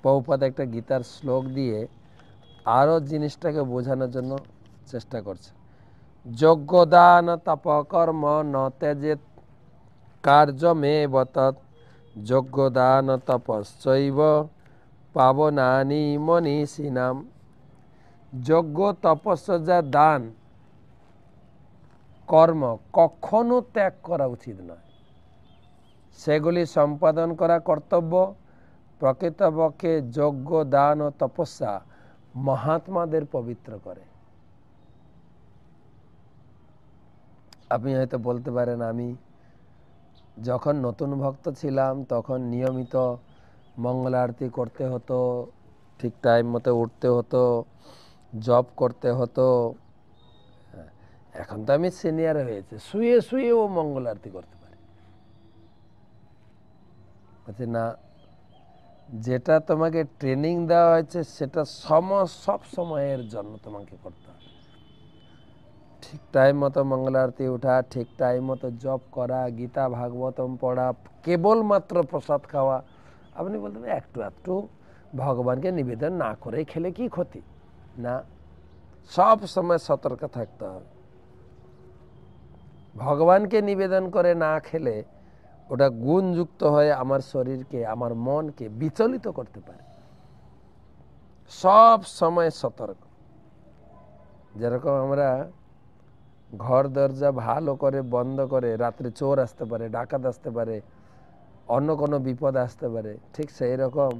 প্রভুপাদ একটা গীতার শ্লোক দিয়ে আরও জিনিসটাকে বোঝানোর জন্য চেষ্টা করছে। যজ্ঞদান তপকর্ম ন ত্যাজেত কার্যমেব তৎ যজ্ঞদান তপশ্চৈব পাবনানি মনীষিণাম। যজ্ঞ, তপস্যা, দান, কর্ম কখনো ত্যাগ করা উচিত নয়। সেগুলি সম্পাদন করা কর্তব্য। প্রকৃতপক্ষে যজ্ঞ, দান ও তপস্যা মহাত্মাদের পবিত্র করে। আপনি হয়তো বলতে পারেন, আমি যখন নতুন ভক্ত ছিলাম তখন নিয়মিত মঙ্গল আরতি করতে হতো, ঠিক টাইম মতো উঠতে হতো, জব করতে হতো। এখন তো আমি সিনিয়র হয়েছে, শুয়ে শুয়েও মঙ্গল আরতি করতে পারি। বলছে না, যেটা তোমাকে ট্রেনিং দেওয়া হয়েছে সেটা সব সময়ের জন্য তোমাকে করতে হবে। ঠিক টাইম মতো মঙ্গল আরতি ওঠা, ঠিক টাইম মতো জপ করা, গীতা ভাগবতম পড়া, কেবলমাত্র প্রসাদ খাওয়া। আপনি বলতে পারেন একটু একটু ভগবানকে নিবেদন না করে খেলে কি ক্ষতি? না, সব সময় সতর্ক থাকতে হবে। ভগবানকে নিবেদন করে না খেলে ওটা গুণযুক্ত হয়ে আমার শরীরকে, আমার মনকে বিচলিত করতে পারে। সব সময় সতর্ক। যেরকম আমরা ঘর দরজা ভালো করে বন্ধ করে, রাত্রে চোর আসতে পারে, ডাকাত আসতে পারে, অন্য কোনো বিপদ আসতে পারে, ঠিক সেই রকম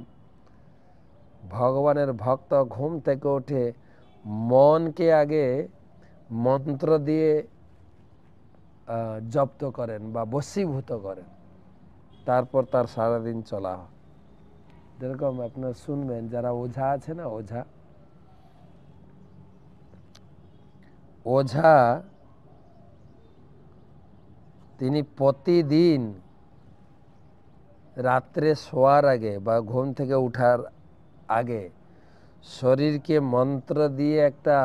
ভগবানের ভক্ত ঘুম থেকে উঠে মনকে আগে মন্ত্র দিয়ে জব্দ করেন বা বশীভূত করেন, তারপর তার সারাদিন চলা হয়। যেরকম আপনারা শুনবেন, যারা ওঝা আছে না, ওঝা তিনি প্রতিদিন রাত্রে শোয়ার আগে বা ঘুম থেকে উঠার আগে শরীরকে মন্ত্র দিয়ে একটা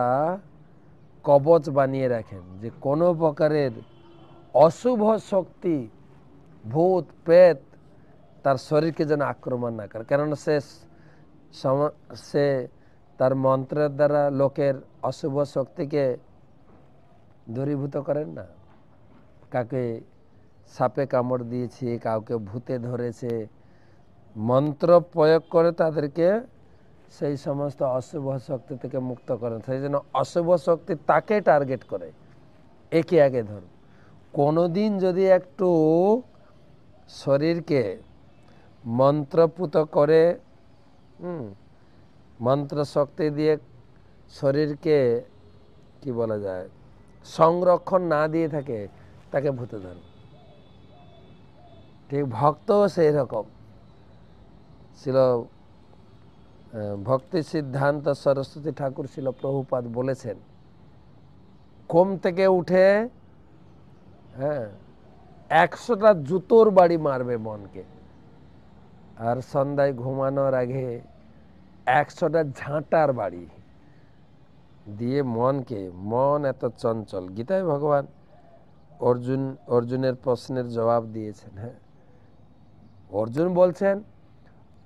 কবচ বানিয়ে রাখেন, যে কোনো প্রকারের অশুভ শক্তি, ভূত প্রেত তার শরীরকে যেন আক্রমণ না করে। কেননা সে তার মন্ত্রের দ্বারা লোকের অশুভ শক্তিকে দূরীভূত করেন না। কাকে সাপে কামড় দিয়েছে, কাউকে ভূতে ধরেছে, মন্ত্র প্রয়োগ করে তাদেরকে সেই সমস্ত অশুভ শক্তি থেকে মুক্ত করেন। সেই জন্য অশুভ শক্তি তাকে টার্গেট করে, একে আগে ধর। কোনোদিন যদি একটু শরীরকে মন্ত্রপুত করে, মন্ত্র শক্তি দিয়ে শরীরকে কি বলা যায়, সংরক্ষণ না দিয়ে থাকে, তাকে ভূতে ধরে। ঠিক ভক্তও সেই রকম ছিল। ভক্তি সিদ্ধান্ত সরস্বতী ঠাকুর ছিল প্রভুপাদ বলেছেন, ঘুম থেকে উঠে 100টা জুতোর বাড়ি মারবে মনকে, আর সন্ধ্যায় ঘুমানোর আগে 100টা ঝাঁটার বাড়ি দিয়ে মনকে, মন এত চঞ্চল। গীতায় ভগবান অর্জুনের প্রশ্নের জবাব দিয়েছেন। অর্জুন বলছেন,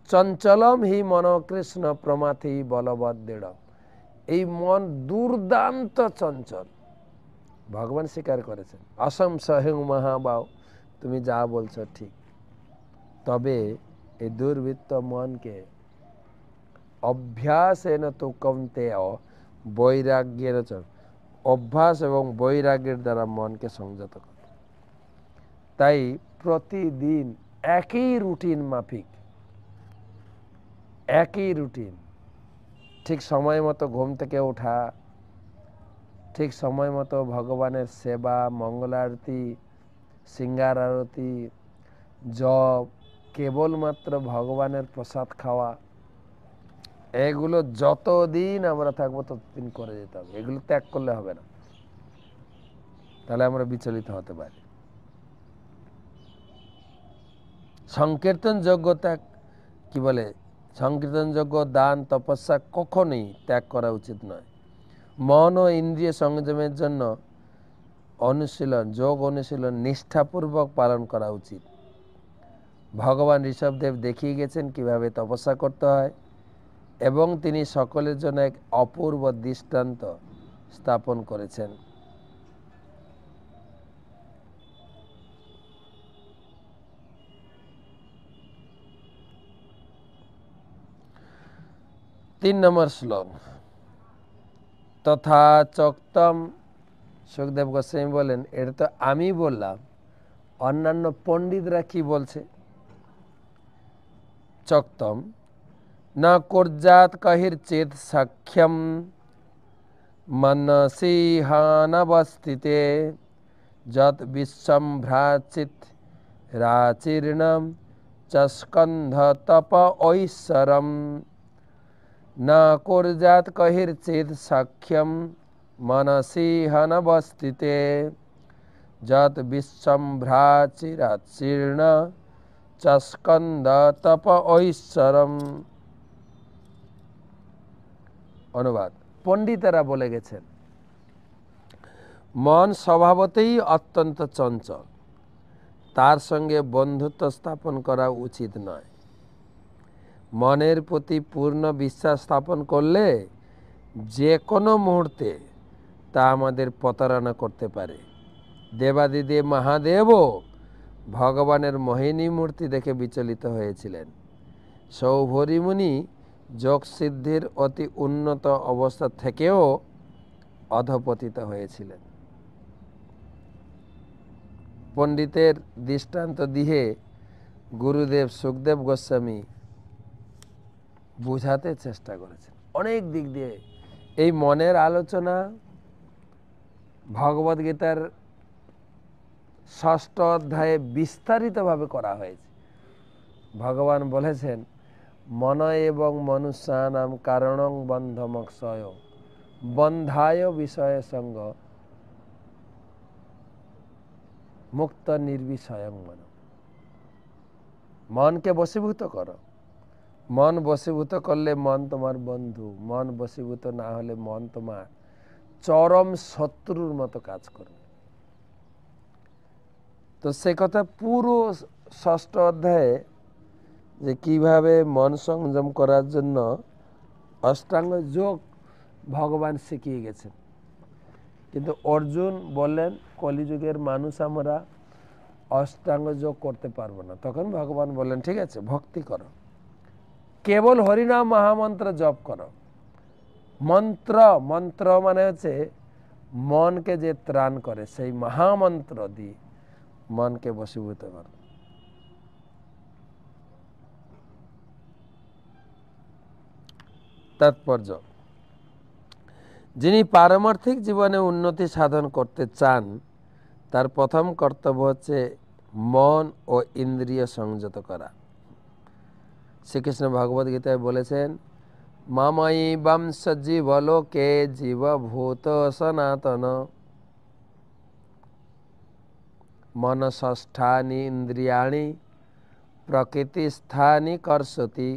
চঞ্চলম হি মন কৃষ্ণ প্রমাথি বলবৎ দৃঢ়। এই মন দুর্দান্ত চঞ্চল। ভগবান স্বীকার করেছেন, অসংশয়ং মহাবাও, তুমি যা বলছো ঠিক। তবে এই দুর্বৃত্ত মনকে অভ্যাসেন তু কৌন্তেয় বৈরাগ্যের, অভ্যাস এবং বৈরাগ্যের দ্বারা মনকে সংযত করে। তাই প্রতিদিন একই রুটিন মাফিক, একই রুটিন, ঠিক সময় মতো ঘুম থেকে ওঠা, ঠিক সময় মতো ভগবানের সেবা, মঙ্গল আরতি, সিঙ্গার আরতি, জপ, কেবলমাত্র ভগবানের প্রসাদ খাওয়া, এগুলো যতদিন আমরা থাকবো ততদিন করে যেতে হবে। এগুলো ত্যাগ করলে হবে না, তাহলে আমরা বিচলিত হতে পারি। সংকীর্তন যোগ্য ত্যাগ কি বলে, সংকীর্তন যোগ্য দান তপস্যা কখনোই ত্যাগ করা উচিত নয়। মন ও ইন্দ্রিয় সংযমের জন্য অনুশীলন, যোগ অনুশীলন নিষ্ঠাপূর্বক পালন করা উচিত। ভগবান ঋষভদেব দেখিয়ে গেছেন কিভাবে তপস্যা করতে হয়। এবং তিনি সকলের জন্য এক অপূর্ব দৃষ্টান্ত স্থাপন করেছেন। তিন নম্বর শ্লোক, তথা চোক্তম। সুখদেব গোস্বামী বলেন, এটা তো আমি বললাম, অন্যান্য পণ্ডিতরা কি বলছে? চোক্তম ন কুর্যাৎ কহির্চিৎ সখ্যম মনসি হানবস্থিতে যৎ বিশ্বম্ভ্রাচিৎ রাচির্ণম চস্কন্ধ তপ ঐশ্বরম। ন কুর্যাৎ কহির্চিৎ সখ্যম মনসি হানবস্থিতে যৎ বিশ্বম্ভ্রাচিরাচীর্ণ চস্কন্ধ তপ ঐশ্বরম। অনুবাদ, পণ্ডিতেরা বলে গেছেন, মন স্বভাবতেই অত্যন্ত চঞ্চল, তার সঙ্গে বন্ধুত্ব স্থাপন করা উচিত নয়। মনের প্রতি পূর্ণ বিশ্বাস স্থাপন করলে যে কোনো মুহূর্তে তা আমাদের প্রতারণা করতে পারে। দেবাদিদেব মহাদেবও ভগবানের মোহিনী মূর্তি দেখে বিচলিত হয়েছিলেন। সৌভরী মুনি যোগসিদ্ধির অতি উন্নত অবস্থা থেকেও অধপতিত হয়েছিলেন। পণ্ডিতের দৃষ্টান্ত দিয়ে গুরুদেব সুখদেব গোস্বামী বুঝাতে চেষ্টা করেছেন অনেক দিক দিয়ে। এই মনের আলোচনা ভগবদ্গীতার ৬ষ্ঠ অধ্যায়ে বিস্তারিতভাবে করা হয়েছে। ভগবান বলেছেন, মন এবং মনুষ্যানাম কারণং বন্ধমক্ষয় বন্ধায় বিষয় সঙ্গ মুক্ত নির্বিষয়ং মন। মনকে বশীভূত করো। মন বশীভূত করলে মন তোমার বন্ধু, মন বশীভূত না হলে মন তোমার চরম শত্রুর মতো কাজ করবে। তো সে কথা পুরো ৬ষ্ঠ অধ্যায়ে যে কিভাবে মন সংযম করার জন্য অষ্টাঙ্গ যোগ ভগবান শিখিয়ে গেছেন। কিন্তু অর্জুন বললেন, কলিযুগের মানুষ আমরা অষ্টাঙ্গ যোগ করতে পারবো না। তখন ভগবান বললেন, ঠিক আছে, ভক্তি করো, কেবল হরিনাম মহামন্ত্র জপ করো। মন্ত্র, মন্ত্র মানে হচ্ছে মনকে যে ত্রাণ করে, সেই মহামন্ত্র দিয়ে মনকে বশীভূত করো। তাৎপর্য, যিনি পারমার্থিক জীবনে উন্নতি সাধন করতে চান তার প্রথম কর্তব্য হচ্ছে মন ও ইন্দ্রিয় সংযত করা। শ্রীকৃষ্ণ ভগবদ্গীতায় বলেছেন, মাময়ী বংশ জীবলোকে জীবভূত সনাতন মনসষ্ঠানি ইন্দ্রিয়াণি প্রকৃতিস্থানি কর্ষতি।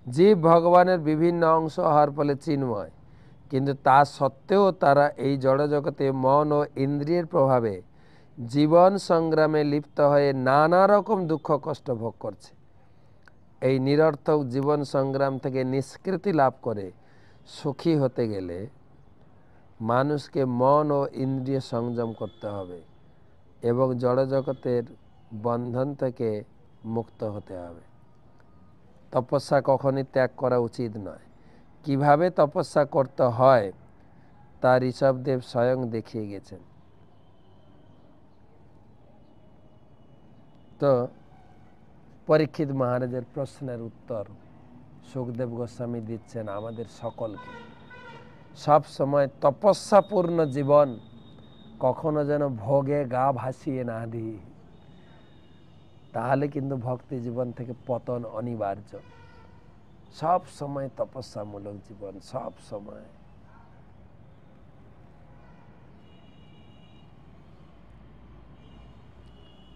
জীব ভগবানের বিভিন্ন অংশ হওয়ার ফলে চিন্ময়, কিন্তু তা সত্ত্বেও তারা এই জড়জগতে মন ও ইন্দ্রিয়ের প্রভাবে জীবন সংগ্রামে লিপ্ত হয়ে নানা রকম দুঃখ কষ্ট ভোগ করছে। এই নিরর্থক জীবন সংগ্রাম থেকে নিষ্কৃতি লাভ করে সুখী হতে গেলে মানুষকে মন ও ইন্দ্রিয় সংযম করতে হবে এবং জড়জগতের বন্ধন থেকে মুক্ত হতে হবে। তপস্যা কখনই ত্যাগ করা উচিত নয়। কিভাবে তপস্যা করতে হয় তা ঋষভদেব স্বয়ং দেখিয়ে গেছেন। তো পরীক্ষিত মহারাজের প্রশ্নের উত্তর সুখদেব গোস্বামী দিচ্ছেন আমাদের সকলকে। সব সময় তপস্যাপূর্ণ জীবন কখনো যেন ভোগে গা ভাসিয়ে না দিই, তাহলে কিন্তু ভক্তি জীবন থেকে পতন অনিবার্য। সব সময় তপস্যামূলক জীবন, সব সময়।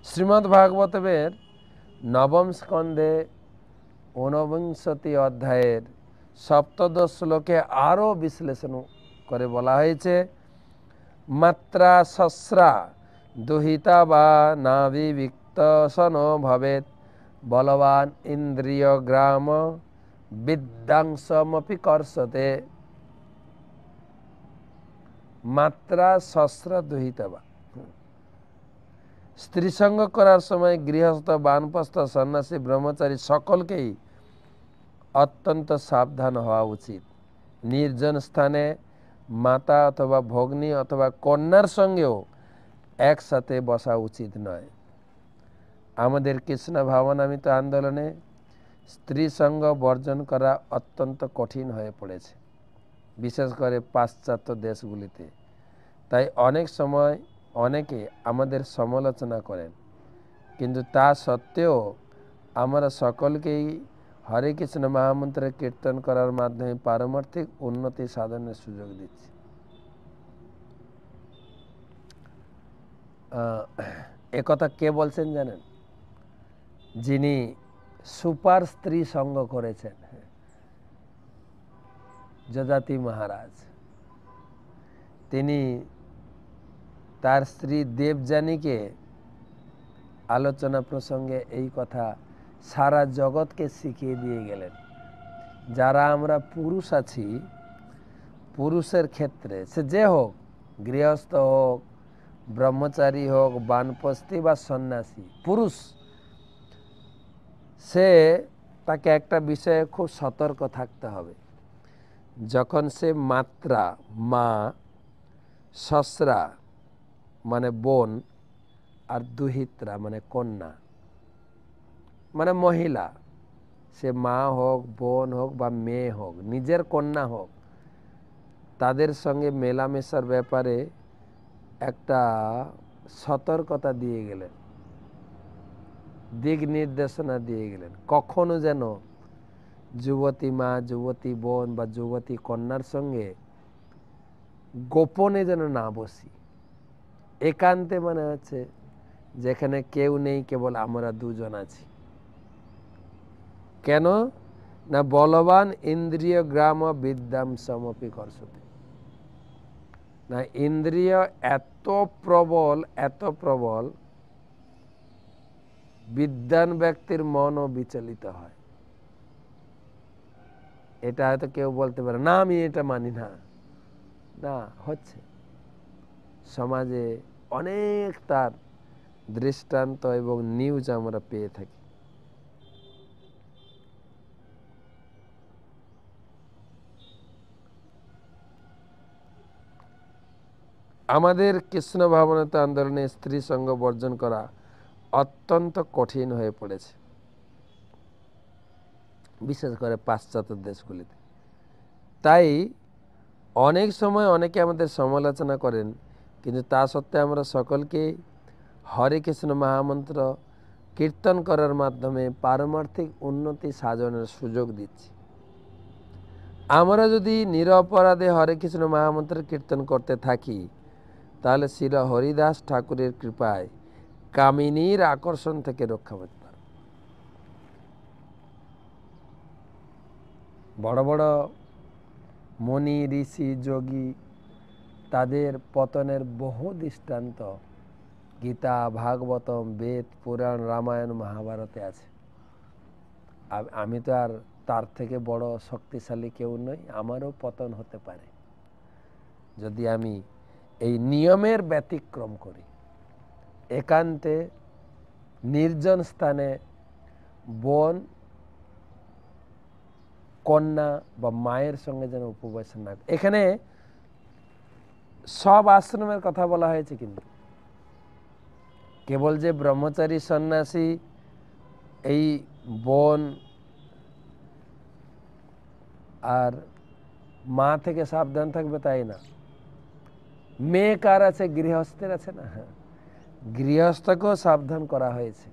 শ্রীমদ্ ভাগবতের নবম স্কন্ধে 49 অধ্যায়ের ৭ম শ্লোকে আরও বিশ্লেষণ করে বলা হয়েছে, মাত্রা সস্রা দুহিতা বা নাবিবিক্ত সন ভবেত বলবান ইন্দ্রিয় গ্রাম বিদ্যাংসমপি কর্ষতে মাত্রা শস্ত্র দুহিতবা। স্ত্রী সঙ্গ করার সময় গৃহস্থ, বানপ্রস্থ, সন্ন্যাসী, ব্রহ্মচারী সকলকেই অত্যন্ত সাবধান হওয়া উচিত। নির্জন স্থানে মাতা অথবা ভগ্নী অথবা কন্যার সঙ্গেও একসাথে বসা উচিত নয়। আমাদের কৃষ্ণ ভাবনামৃত আন্দোলনে স্ত্রী সঙ্গ বর্জন করা অত্যন্ত কঠিন হয়ে পড়েছে, বিশেষ করে পাশ্চাত্য দেশগুলিতে। তাই অনেক সময় অনেকে আমাদের সমালোচনা করেন, কিন্তু তা সত্ত্বেও আমরা সকলকেই হরে কৃষ্ণ মহামন্ত্র কীর্তন করার মাধ্যমে পারমার্থিক উন্নতি সাধনের সুযোগ দিচ্ছি। একথা কে বলছেন জানেন? যিনি সুপার স্ত্রী সঙ্গ করেছেন, যযাতি মহারাজ। তিনি তার স্ত্রী দেবযানীকে আলোচনা প্রসঙ্গে এই কথা সারা জগৎকে শিখিয়ে দিয়ে গেলেন। যারা আমরা পুরুষ আছি, পুরুষের ক্ষেত্রে সে যে হোক, গৃহস্থ হোক, ব্রহ্মচারী হোক, বানপ্রস্থী বা সন্ন্যাসী, পুরুষ, সে তাকে একটা বিষয়ে খুব সতর্ক থাকতে হবে। যখন সে মাত্রা, মা, সস্রা মানে বোন, আর দুহিত্রা মানে কন্যা মানে মহিলা, সে মা হোক, বোন হোক বা মেয়ে হোক, নিজের কন্যা হোক, তাদের সঙ্গে মেলামেশার ব্যাপারে একটা সতর্কতা দিয়ে গেলেন, দিক নির্দেশনা দিয়ে গেলেন। কখনো যেন যুবতী মা, যুবতী বোন বা যুবতী কন্যার সঙ্গে গোপনে যেন না বসি। একান্তে মানে হচ্ছে যেখানে কেউ নেই, কেবল আমরা দুজন আছি। কেন না বলবান ইন্দ্রিয় গ্রাম বিদ্যাম সমপি কর্ষতে। না, ইন্দ্রিয় এত প্রবল, এত প্রবল, বিদ্বান ব্যক্তির মনও বিচলিত হয়। এটা হয়তো কেউ বলতে পারে না, আমি এটা মানি না। না, হচ্ছে সমাজে অনেক তার দৃষ্টান্ত এবং নিউজ আমরা পেয়ে থাকি। আমাদের কৃষ্ণ ভাবনামৃত আন্দোলনে স্ত্রী সঙ্গ বর্জন করা অত্যন্ত কঠিন হয়ে পড়েছে, বিশেষ করে পাশ্চাত্য দেশগুলিতে। তাই অনেক সময় অনেকে আমাদের সমালোচনা করেন, কিন্তু তা সত্ত্বেও আমরা সকলকে হরে কৃষ্ণ মহামন্ত্র কীর্তন করার মাধ্যমে পারমার্থিক উন্নতি সাধনের সুযোগ দিচ্ছি। আমরা যদি নিরপরাধে হরে কৃষ্ণ মহামন্ত্র কীর্তন করতে থাকি, তাহলে শ্রী হরিদাস ঠাকুরের কৃপায় কামিনীর আকর্ষণ থেকে রক্ষা পেতে পারব। বড় বড় মুনি, ঋষি, যোগী, তাদের পতনের বহু দৃষ্টান্ত গীতা, ভাগবতম, বেদ, পুরাণ, রামায়ণ, মহাভারতে আছে। আমি তো আর তার থেকে বড় শক্তিশালী কেউ নই, আমারও পতন হতে পারে যদি আমি এই নিয়মের ব্যতিক্রম করি। একান্তে নির্জন স্থানে বোন, কন্যা বা মায়ের সঙ্গে যেন উপবেশন না। এখানে সব আশ্রমের কথা বলা হয়েছে, কিন্তু কেবল যে ব্রহ্মচারী, সন্ন্যাসী, এই বোন আর মা থেকে সাবধান থাকবে তাই না। মেয়ে কার আছে? গৃহস্থের আছে না। হ্যাঁ, গৃহস্থকেও সাবধান করা হয়েছে,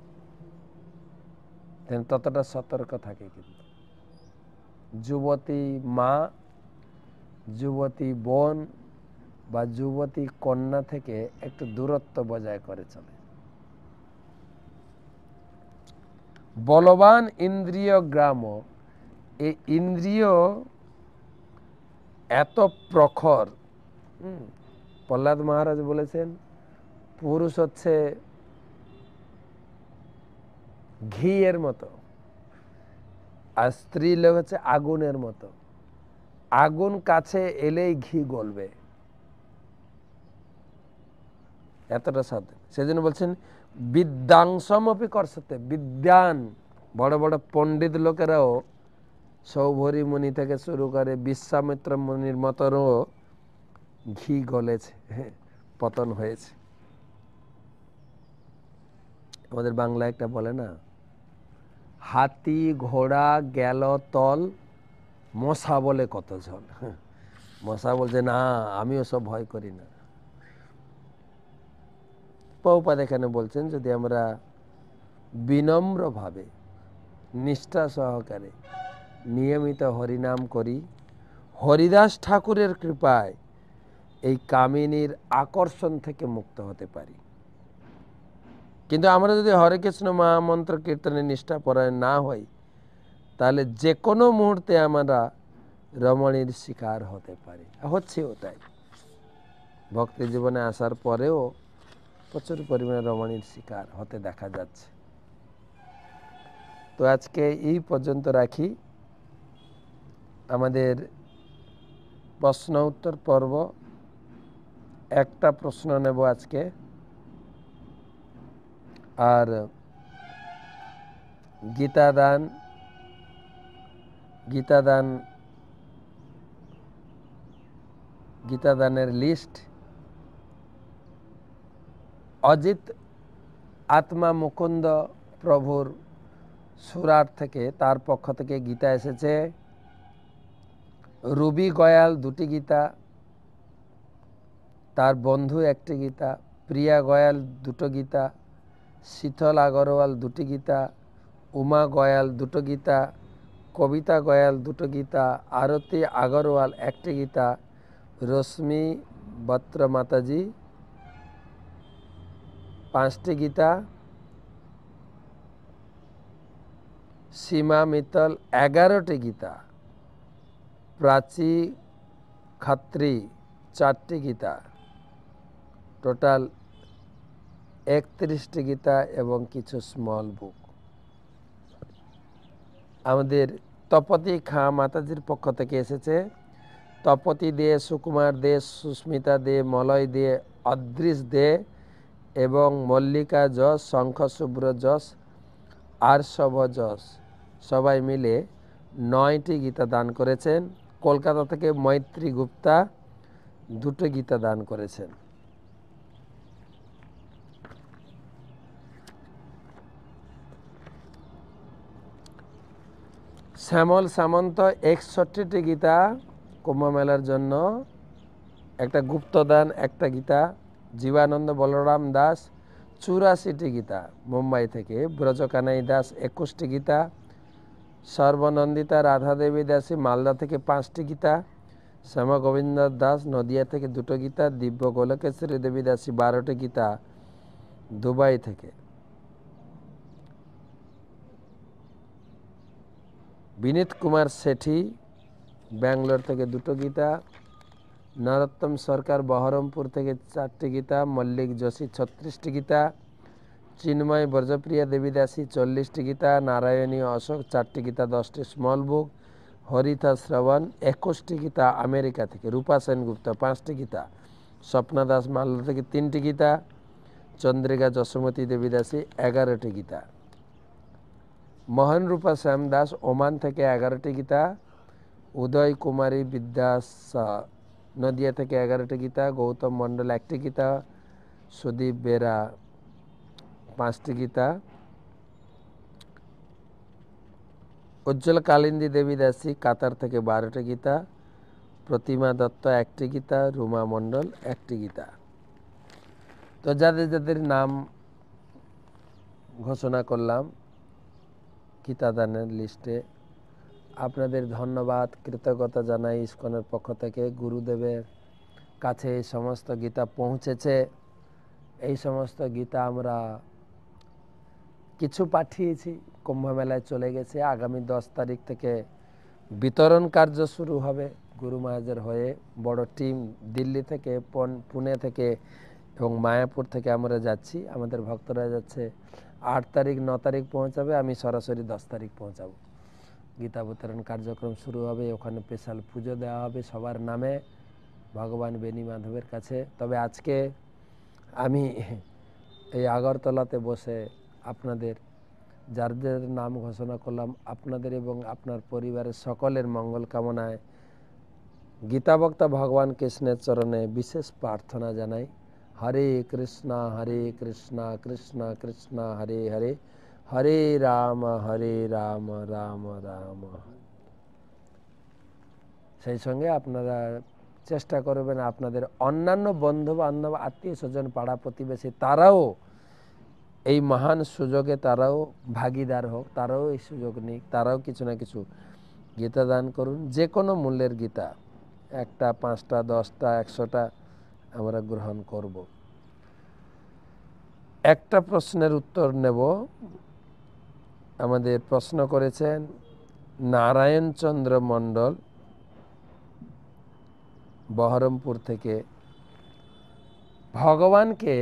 ততটা সতর্ক থাকে। কিন্তু যুবতী মা, যুবতী বোন বা যুবতী কন্যা থেকে একটু দূরত্ব বজায় করে চলে। বলবান ইন্দ্রিয় গ্রাম, এই ইন্দ্রিয় এত প্রখর। প্রহ্লাদ মহারাজ বলেছেন, পুরুষ হচ্ছে ঘি এর মতো, আর স্ত্রীলোক হচ্ছে আগুনের মতো, আগুন কাছে এলেই ঘি গলবে, এতটা সাবধান। সেজন্য বলছেন বিদ্যাংসমপি করসতে, বিদ্যান বড় বড় পণ্ডিত লোকেরাও সৌভরী মুনি থেকে শুরু করে বিশ্বামিত্র মুনির মতনও ঘি গলেছে, পতন হয়েছে। আমাদের বাংলা একটা বলে না, হাতি ঘোড়া গেল তল, মশা বলে কত ঝল। মশা বলছে না, আমিও সব ভয় করি না। প্রভুপাদ এখানে বলছেন যদি আমরা বিনম্রভাবে নিষ্ঠা সহকারে নিয়মিত হরিনাম করি, হরিদাস ঠাকুরের কৃপায় এই কামিনীর আকর্ষণ থেকে মুক্ত হতে পারি। কিন্তু আমরা যদি হরে কৃষ্ণ মহামন্ত্র কীর্তনে নিষ্ঠাপরায়ণ না হই, তাহলে যে কোনো মুহূর্তে আমরা রমণীর শিকার হতে পারি, হচ্ছেও তাই। ভক্তি জীবনে আসার পরেও প্রচুর পরিমাণে রমণীর শিকার হতে দেখা যাচ্ছে। তো আজকে এই পর্যন্ত রাখি। আমাদের প্রশ্ন উত্তর পর্ব, একটা প্রশ্ন নেব আজকে, আর গীতাদানের লিস্ট অজিত আত্মা মুকুন্দ প্রভুর সুরাট থেকে, তার পক্ষ থেকে গীতা এসেছে। রুবি গয়াল 2টি গীতা, তার বন্ধু 1টি গীতা, প্রিয়া গয়াল 2টো গীতা, শীতল আগরওয়াল 2টি গীতা, উমা গয়াল 2টো গীতা, কবিতা গয়াল 2টো গীতা, আরতি আগরওয়াল 1টি গীতা, রশ্মি বত্র মাতাজি 5টি গীতা, সীমা মিত্তল 11টি গীতা, প্রাচী খাত্রী 4টি গীতা, টোটাল 31টি গীতা এবং কিছু স্মল বুক। আমাদের তপতি খাঁ মাতাজির পক্ষ থেকে এসেছে তপতি দে, সুকুমার দে, সুস্মিতা দে, মলয় দে, অদৃশ দে এবং মল্লিকা যশ, শঙ্খ শুভ্র যশ, আরশভ যশ সবাই মিলে 9টি গীতা দান করেছেন। কলকাতা থেকে মৈত্রী গুপ্তা 2টো গীতা দান করেছেন। শ্যামল সামন্ত 61টি গীতা কুম্ভ মেলার জন্য, একটা গুপ্তদান 1টা গীতা। জীবানন্দ বলরাম দাস 84টি গীতা মুম্বাই থেকে। ব্রজকানাই দাস 21টি গীতা। সর্বনন্দিতা রাধা দেবী দাসী মালদা থেকে 5টি গীতা। শ্যামা গোবিন্দ দাস নদিয়া থেকে 2টো গীতা। দিব্য গোলকেশ্বরী দেবী দাসী 12টি গীতা দুবাই থেকে। বিনীত কুমার শেঠি ব্যাঙ্গালোর থেকে 2টো গীতা। নরোত্তম সরকার বহরমপুর থেকে 4টি গীতা। মল্লিক যোশী 36টি গীতা। চিন্ময় ব্রজপ্রিয়া দেবী দাসী 40টি গীতা। নারায়ণী অশোক 4টি গীতা 10টি স্মল বুক। হরিতা শ্রবণ 21টি গীতা আমেরিকা থেকে। রূপা সেনগুপ্ত 5টি গীতা। স্বপ্না দাস মালদা থেকে 3টি গীতা। চন্দ্রিকা যশোমতী দেবী দাসী 11টি গীতা। মোহন রূপা শ্যাম দাস ওমান থেকে 11টি গীতা। উদয় কুমারী বিদ্যাস নদিয়া থেকে 11টি গীতা। গৌতম মণ্ডল 1টি গীতা। সুদীপ বেরা 5টি গীতা। উজ্জ্বল কালিন্দী দেবী দাসী কাতার থেকে 12টি গীতা। প্রতিমা দত্ত 1টি গীতা। রুমা মণ্ডল 1টি গীতা। তো যাদের যাদের নাম ঘোষণা করলাম গীতাদানের লিস্টে, আপনাদের ধন্যবাদ কৃতজ্ঞতা জানাই। ইসকনের পক্ষ থেকে গুরুদেবের কাছে এই সমস্ত গীতা পৌঁছেছে। এই সমস্ত গীতা আমরা কিছু পাঠিয়েছি, কুম্ভ মেলায় চলে গেছে। আগামী 10 তারিখ থেকে বিতরণ কার্য শুরু হবে গুরু মহারাজের হয়ে। বড় টিম দিল্লি থেকে, পুনে থেকে এবং মায়াপুর থেকে আমরা যাচ্ছি। আমাদের ভক্তরা যাচ্ছে 8 তারিখ 9 তারিখ পৌঁছাবে, আমি সরাসরি 10 তারিখ পৌঁছাবো। গীতা বিতরণ কার্যক্রম শুরু হবে, ওখানে স্পেশাল পুজো দেওয়া হবে সবার নামে ভগবান বেণী মাধবের কাছে। তবে আজকে আমি এই আগরতলাতে বসে আপনাদের যাদের নাম ঘোষণা করলাম, আপনাদের এবং আপনার পরিবারের সকলের মঙ্গল কামনায় গীতাবক্তা ভগবান কৃষ্ণের চরণে বিশেষ প্রার্থনা জানাই। হরে কৃষ্ণ কৃষ্ণ কৃষ্ণ হরে হরে, হরে রাম রাম রাম হরে। সেই সঙ্গে আপনারা চেষ্টা করবেন আপনাদের অন্যান্য বন্ধু বান্ধব আত্মীয় স্বজন পাড়া প্রতিবেশী তারাও এই মহান সুযোগে তারাও ভাগিদার হোক, তারাও এই সুযোগ নিক, তারাও কিছু না কিছু গীতা দান করুন। যে কোনো মূল্যের গীতা, 1টা 5টা 10টা 100টা আমরা গ্রহণ করব। একটা প্রশ্নের উত্তর নেব। আমাদের প্রশ্ন করেছেন নারায়ণচন্দ্র মণ্ডল, বহরমপুর থেকে। ভগবানকে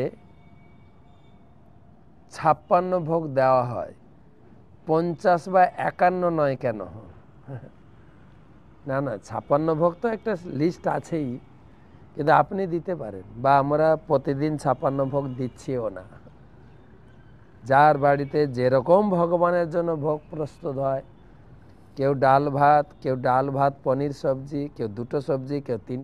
56 ভোগ দেওয়া হয়, 50 বা 51 নয় কেন? না না, 56 ভোগ তো একটা লিস্ট আছেই, কিন্তু আপনি দিতে পারেন, বা আমরা প্রতিদিন 56 ভোগ দিচ্ছিও না। যার বাড়িতে যেরকম ভগবানের জন্য ভোগ প্রস্তুত হয়, কেউ ডাল ভাত, কেউ ডাল ভাত পনির সবজি, কেউ 2টো সবজি, কেউ 3